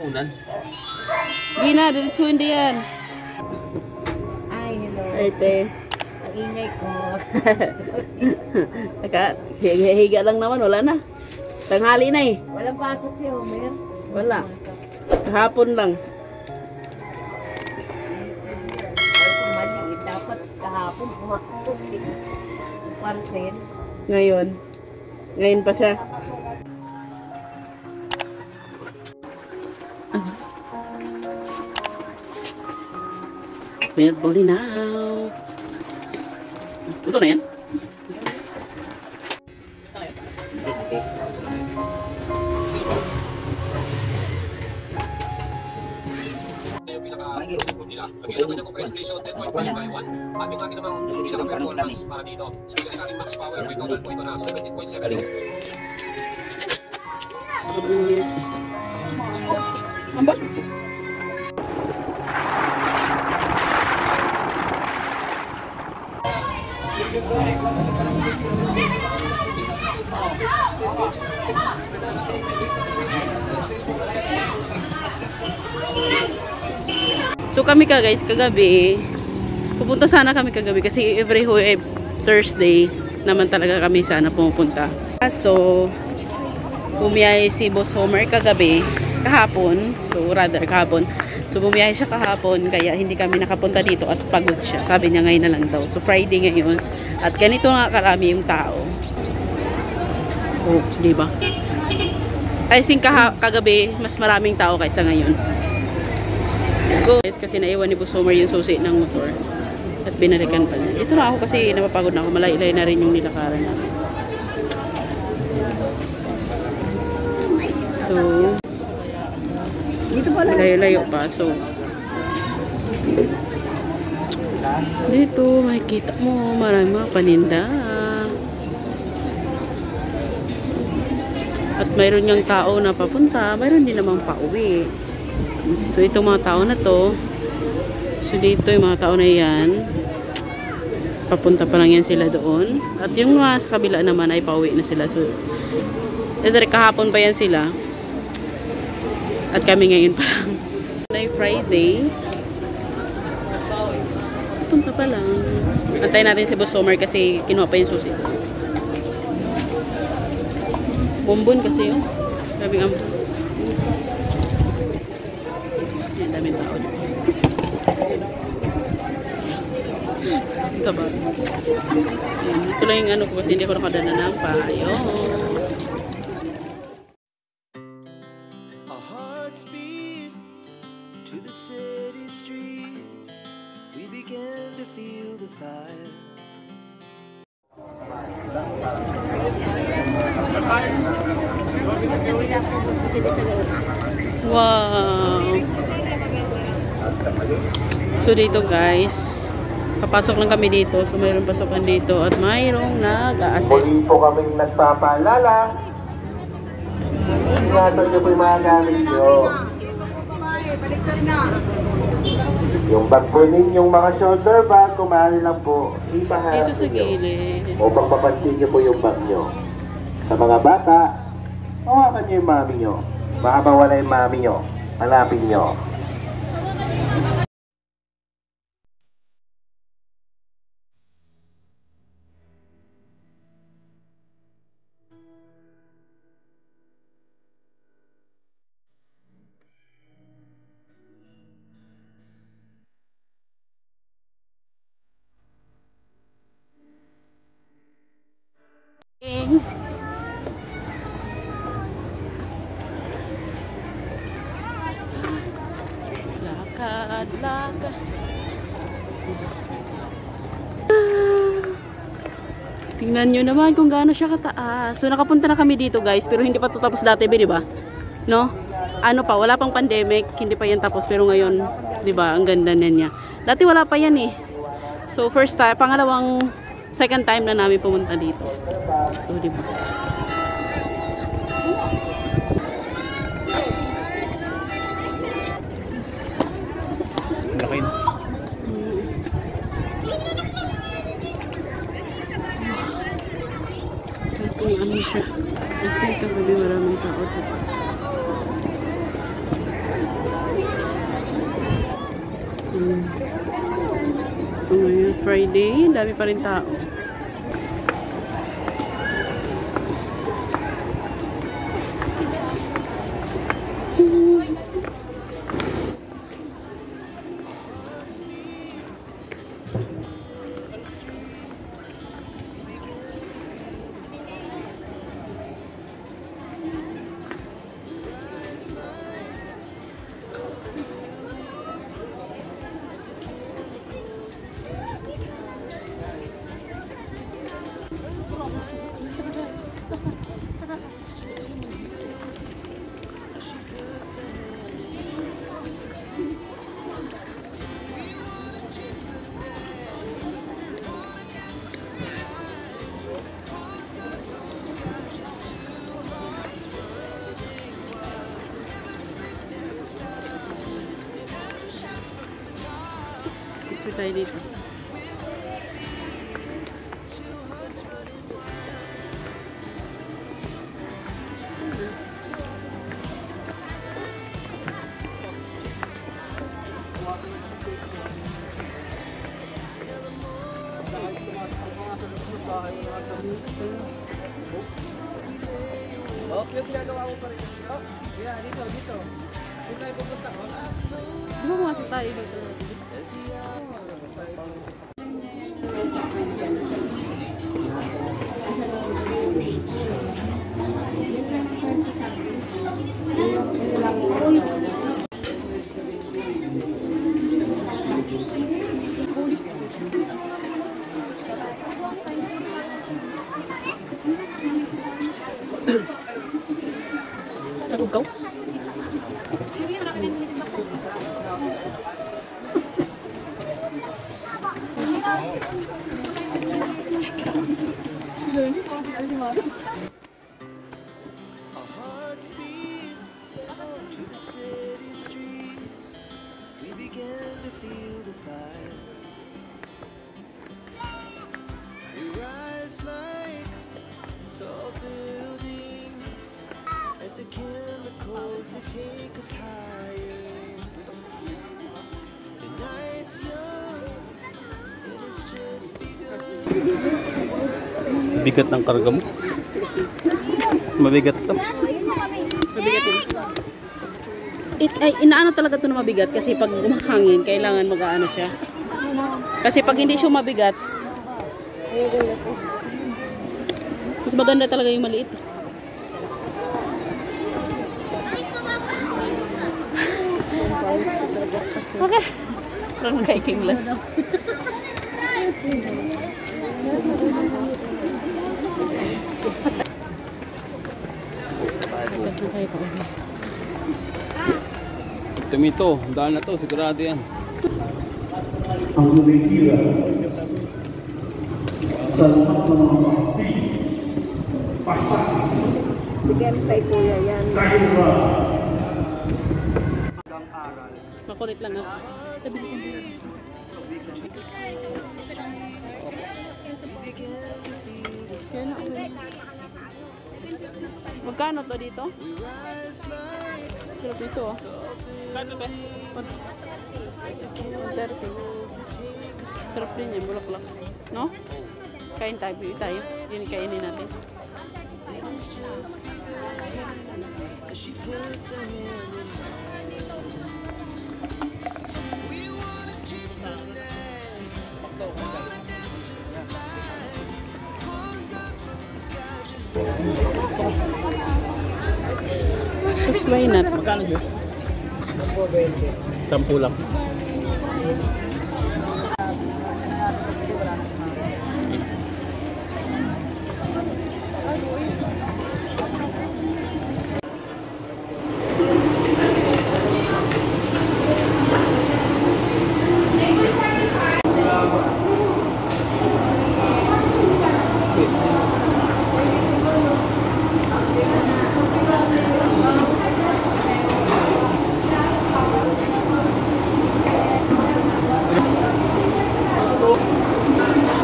Unan. Gina, diretsuin diyan. Ay, hello. Ay, te. Ang ingay ko. Higa lang naman, wala na. Tanghali na eh. Walang pasok si Homer. Wala. Kahapon lang. Ay, kung maliit, dapat kahapon pumasok. Parcel. Ngayon pa siya. Milk bowling now. Ito na yan. Ambos? So kami guys, kagabi pupunta sana kami kagabi kasi every Thursday naman talaga kami sana pumupunta. So bumiyahe si Boss Homer kahapon, so bumiyahe siya kahapon kaya hindi kami nakapunta dito at pagod siya. Sabi niya ngayon na lang daw. So Friday ngayon at ganito nga karami yung tao. Oh, di ba? I think kagabi mas maraming tao kaysa ngayon. Guys, kasi naiwan ni Boss Homer yung susi ng motor at binalikan pa niya. Dito na ako kasi napapagod na ako. Malaylay na rin yung nilakaran natin. So, dito pala layo-layo pa. So, dito makikita mo maraming mga paninda. At mayroon yung tao na papunta, mayroon din namang pauwi. So itong mga tao na to, so dito yung mga tao na yan, papunta pa lang yan sila doon. At yung mga sa kabila naman ay pauwi na sila. So kahapon pa yan sila. At kami ngayon pa lang. Ay Friday. Papunta pa lang. Antayin natin si Boss Homer kasi kinuha pa yung susi. Bumbun kasi yun. Sabi nga. Yan, daming tao. Ito ba? Ito lang yung ano ko kasi hindi ko nakadana ng payo. Our hearts beat to the city streets. We began to feel the fire. Wow! So dito guys, papasok lang kami dito. So mayroong pasokan dito at mayroong nag-a-assist. Muli po kaming nagpapaalala. Ingatan niyo po yung mga gamit niyo. Yung bag po ninyong mga shoulder bag, kumahal lang po. Ipaharap Dito sa gilid. upang mapansin niyo po yung bag niyo. Sa mga bata, hawakan niyo yung mami niyo. Baka mawala yung mami niyo. Hanapin niyo. Lakad. Tingnan nyo naman kung gaano siya kataas. So nakapunta na kami dito guys, pero hindi pa ito tapos dati, di ba? No? Ano pa, wala pang pandemic, hindi pa yan tapos, pero ngayon, di ba, ang ganda na niya. Dati wala pa yan eh. So first time, second time na namin pumunta dito. So di ba? Laki na. Kung ano siya. I think kagabi maraming tao sa So ngayon Friday, dami pa rin tao. Picture tayo dito. Yung ginagawa mo pa rin. Yeah, dito. Dito tayo pupunta. Di ba pumasok tayo dito? Sagugaw? Our hearts beat to the city streets. We began to feel the fire. We rise like tall buildings as the chemicals they take us higher. The night's young and it's just begun. Bigat ng karga mo. Mabigat to. Mabigat din. Inaano talaga ito na mabigat kasi pag umahangin, kailangan mag-aano siya. Kasi pag hindi siya mabigat, mas maganda talaga yung maliit. Okay. Parang nag-hiking lang. Tumito, dahil na to, sigurado yan. Ang lumikira sa lahat ng mga aktivis, pasak, kahirap, Makulit lang ako. Magkano to dito? Sarap dito oh. Magkano to? 130. Sarap din yan, bulaklak. No? Kain tayo, bili tayo. Yun kainin natin. Tapos why not? Magkano yun? 10 lang.